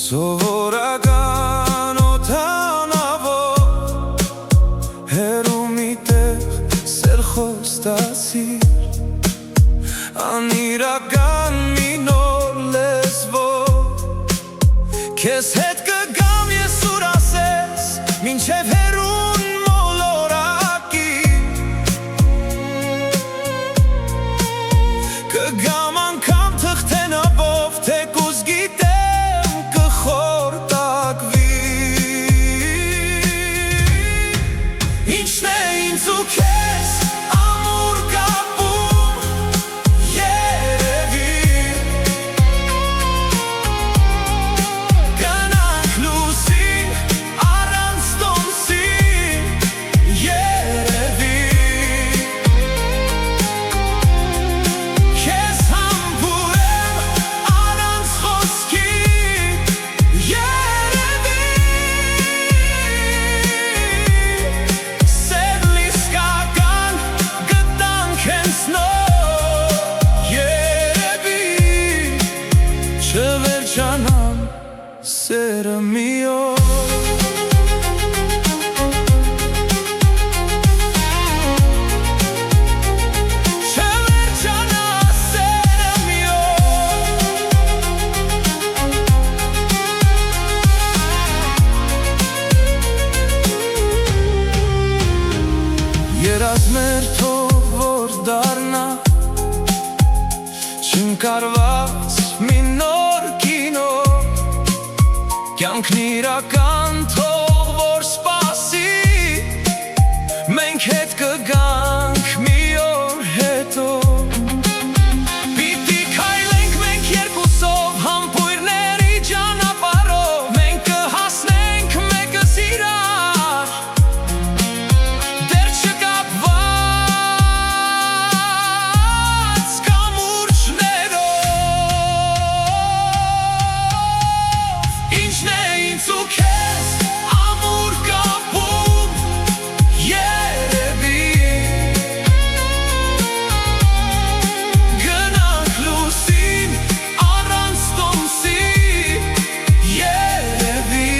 Սովորական օդանավով հեռու մի տեղ սեր խոստացիր, անիրական մի նոր լեզվով քեզ հետ կգամ ես ուր ասես, մինչև հեռուն մոլորակի կգամ անգամ թղթենով, թեկուզ գիտեմ կխորտակվի։ Ինչն է ինձ ու քեզ ամուր կապում, երևի գնանք լուսին առանց տոմսի, երևի քեզ համբուրեմ առանց խոսքի, երևի սերն իսկական գտանք հենց նոր, երևի չվերջանամ սերը մի օր։ Չվերջանա սերը մի օր։ Երազներ թող որ դառնա չընկալված մի նոր կինո, կյանքն իրական թող որ սպասի, մենք հետ կգանք մի օր հետո, պիտի քայլենք մենք երկուսով համբույրների ճանապարհով, մենք կհասնենք մեկս իրար դեռ չկապված կամուրջներով։ Ինչն է ինձ ու քեզ ամուր կապում, երևի գնանք լուսին առանց տոմսի, երևի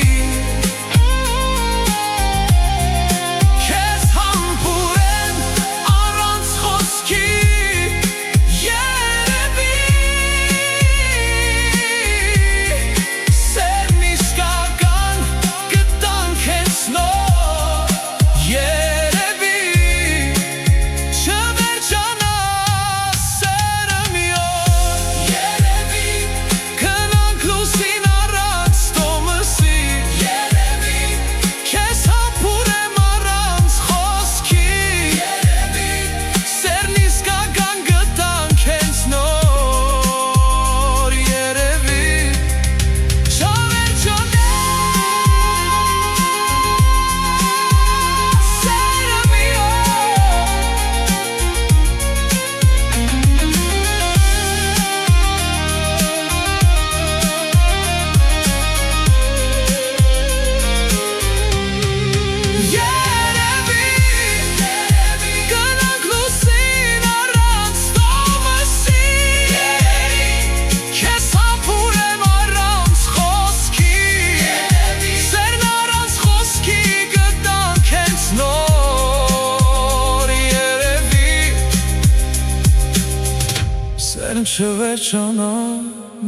քեզ համբուրեմ առանց խոսքի, երևի սերն իսկական գտանք հենց նոր, երևի չվերջանա սերը մի օր, երևի գնանք լուսին առանց տոմսի, երևի քեզ համբուրեմ առանց խոսքի, երևի սերն իսկական գտանք հենց նոր, երևի չվերջանա սերը մի օր, երևի գնանք լուսին առանց տոմսի, երևի քեզ համբուրեմ առանց խոսքի, երևի սերն առանց խոսքի գտանք հենց նոր, երևի սերն չվերջանա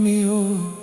մի օր։